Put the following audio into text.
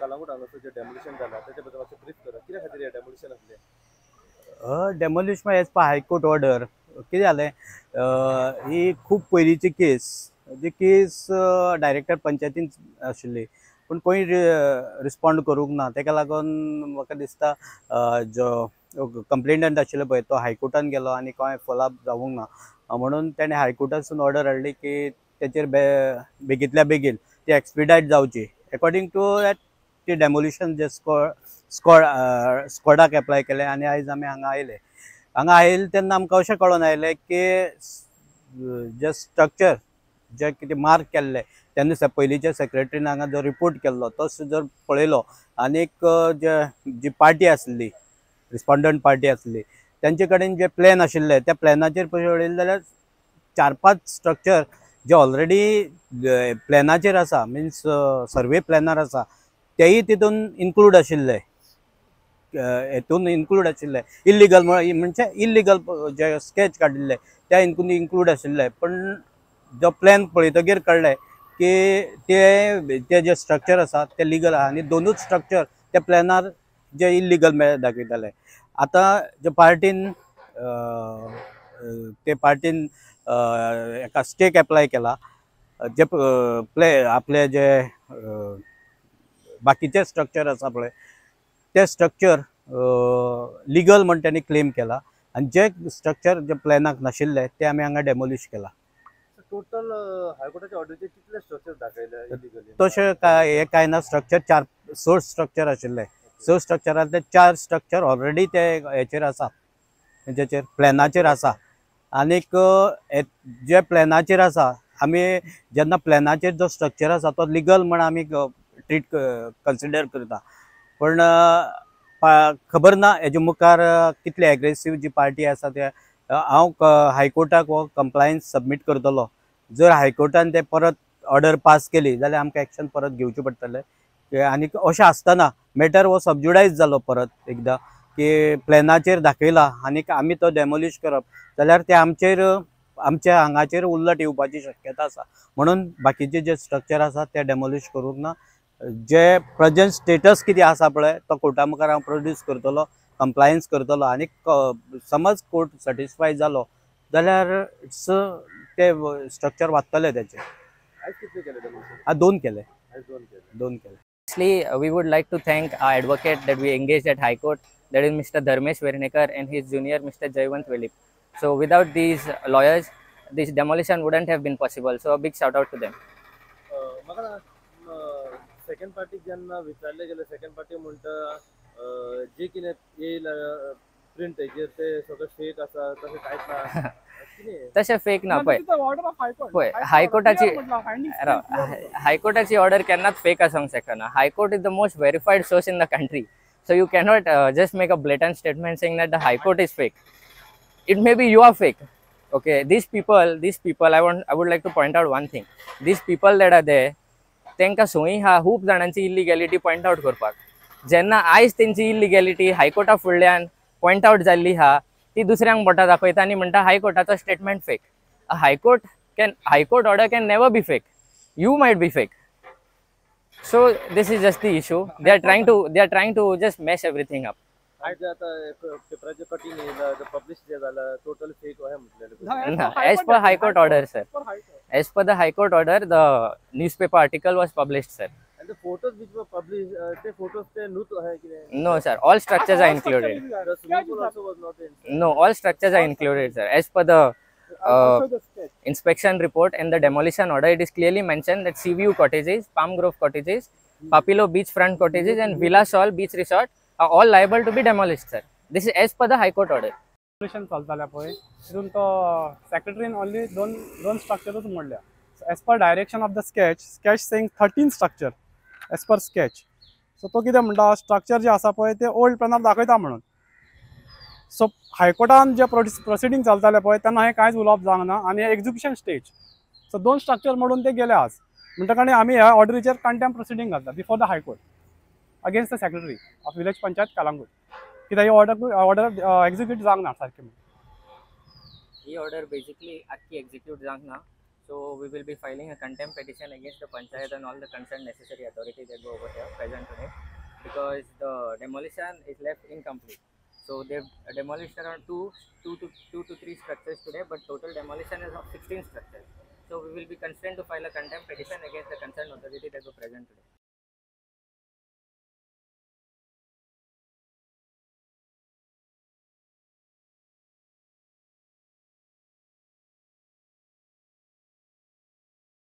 कलंगूट हांगासर जे डेमोलिशन जालां तेच्या बद्दल मातशें ब्रीफ करा. कित्या खातीर हें डेमोलिशन आसलें? डेमोलिशन एज पर हायकोर्ट ऑर्डर कितें जालें, ही खूब पयलींची केस. जी केस डायरेक्टर पंचायतीन आशिल्ली, पूण कोणी रिस्पॉन्ड करूंक ना. ताका लागून म्हाका दिसता जो कंप्लेनंट आशिल्लो पळय तो हायकोर्टान गेलो आनी कांय फॉलोअप जावंक ना. म्हणून ताणें हायकोर्टासून ऑर्डर हाडली की तेचेर बेगींतल्या बेगीन ती एक्सपिडायट जावची. अकॉर्डिंग टू दॅट ती डेमोलिशन जे स्कॉडाक एप्लाय केलें आनी आयज आमी हांगा आयले. हांगा आयले तेन्ना आमकां अशें कळून आयलें की जे स्ट्रक्चर जे कितें मार्क केल्ले तेन्ना पयलींच्या सेक्रेटरीन हांगा जो रिपोर्ट केल्लो तो जर पळयलो आनीक जी पार्टी आसली, रिस्पॉन्डंट पार्टी आसली, तेंचे कडेन जे प्लॅन आशिल्ले त्या प्लॅनाचेर पळयलें जाल्यार 4-5 स्ट्रक्चर जे ऑलरेडी प्लॅनाचेर आसा, मिन्स सर्वे प्लॅनार आसा, तेय तितून इन्क्लूड आशिल्ले. हेतून इन्क्लूड आशिल्ले इल्लिगल म्हणजे इल्लिगल जे स्केच काडिल्ले त्या इन्क्लूड आशिल्ले. पण जो प्लॅन पळयतकीर कळ्ळें की ते जे स्ट्रक्चर आसा ते लिगल आहा आनी दोनूच स्ट्रक्चर त्या प्लॅनार जे इल्लिगल दाखयताले. आतां जे पार्टीन एका स्टेक एप्लाय केला. जे आपले जे बाकीचे स्ट्रक्चर आसा पळय ते स्ट्रक्चर लिगल म्हण त्यांनी क्लेम केला आनी जे स्ट्रक्चर जे प्लॅनाक नाशिल्ले ते आमी हांगा डेमोलिश केला. टोटल हायकोर्टाच्या ऑर्डरीचे कितले स्ट्रक्चर दाखयले इलिगली? तशें हे कांय ना. स्ट्रक्चर 4 स्ट्रक्चर आशिल्ले. 6 स्ट्रक्चरांतले 4 स्ट्रक्चर ऑलरेडी ते हेचेर आसा, जेचेर प्लॅनाचेर आसा. आनीक जे प्लॅनाचेर आसा, आमी जेन्ना प्लॅनाचेर जो स्ट्रक्चर आसा तो लिगल म्हण आमी कन्सिडर करता. पण खबर ना हेजे मुखार कितले एग्रेसीव जी पार्टी आसा ते. हांव हायकोर्टाक हो कंप्लायन्स सबमीट करतलो. जर हायकोर्टान ते परत ऑर्डर पास केली जाल्यार आमकां एक्शन परत घेवचें पडटलें. आनी अशें आसतना मॅटर हो सबज्युडायज जालो परत एकदां की प्लॅनाचेर दाखयला आनीक आमी तो डेमोलिश करप जाल्यार ते आमच्या हांगाचेर उल्लट येवपाची शक्यता आसा. म्हणून बाकीचे जे स्ट्रक्चर आसा ते डेमोलिश करूंक ना. जे प्रेजेंट स्टेटस कितें आसा पळय तो कोर्टा मुखार हांव प्रोड्यूस करतलो, कंप्लायन्स करतलो. आनी समज कोर्ट सॅटिस्फाय जालो जाल्यार ते स्ट्रक्चर वाचतले तेचे. आयज कितले केले डेमोलिशन? 2 केले. आयज 2 केले. 2 केले. Firstly, we would like to thank our advocate that we engaged at High Court, that is Mr. Dharmesh Vernekar and his junior Mr. Jayvant Velip. So without these lawyers, this demolition wouldn't have been possible. So a big shout out to them. म्हाका second पार्टीक जेन्ना विचारले गेले, second party म्हणटा जे कितें येयला print हेजेर ते सगळं फेक आसा, तशें कांयच ना. तशें फेक ना पळय. पळय हायकोर्टाची ऑर्डर केन्नाच फेक आसूंक शकना. High court is the most verified source in the country. So you cannot just make a blatant statement saying that the High Court is fake. It may be you are fake. Okay, these people, I would like to point out one thing. These people that are there, तांकां सोयी हा खूब जाणांची इलिगॅलिटी point out करपाक. जेन्ना आयज तेंची इलिगॅलिटी हायकोर्टा फुडल्यान पॉइंट आउट जाल्ली हा, ती दुसऱ्यांक बोटां दाखयता आनी म्हणटा हायकोर्टाचो statement fake. High court order can never be fake. You might be fake. So this is just the issue. They are trying to just mess everything up. आज आता पेपराचे कटिंग येयला, पब्लिश जे झालं टोटल फेक आहे म्हटलेलं. As per High Court order, sir. As per the High Court order, the newspaper article was published, sir. And the photos which were published, the photos they new to hai ki nahi? No, sir. All structures are included. The swimming pool also was not inside. No, all structures are included, sir. As per the inspection report and the demolition order, it is clearly mentioned that Seaview cottages, Palm Grove cottages, Papilo beachfront cottages and Villa Sol beach resort are all liable to be demolished, sir. This is as per the High Court order. Demolition चलताले पळय तितून तो सेक्रेटरीन only दोन स्ट्रक्चरच म्हणल्या. As per direction of the sketch saying 13 structure as per sketch. So तो कितें म्हणटा structure जे आसा पळय ते ओल्ड प्लॅनार दाखयता म्हणून. सो हायकोर्टान जे प्रोसिडींग चलताले पळय तेन्ना हें कांयच उलोवप जावंक ना आनी एक्झिक्युशन स्टेज. सो 2 स्ट्रक्चर म्हणून ते गेले आज. म्हणटकच आमी ह्या ऑर्डरीचेर कंटेम्प्ट प्रोसिडींग घालता before the high court against the secretary of village panchayat Calangute. कित्याक ही ऑर्डर एक्झिक्यूट जावंक ना सारकी. ही ऑर्डर बेसिकली आख्खी एक्झिक्यूट जावंक ना. So we will be filing a contempt petition against the panchayat and all the concerned necessary authorities that go over here present today, because the demolition is left incomplete. So they've demolished around two to three structures today, but total demolition is of 16 structures. So we will be constrained to file a contempt petition against the concerned authority that go present today.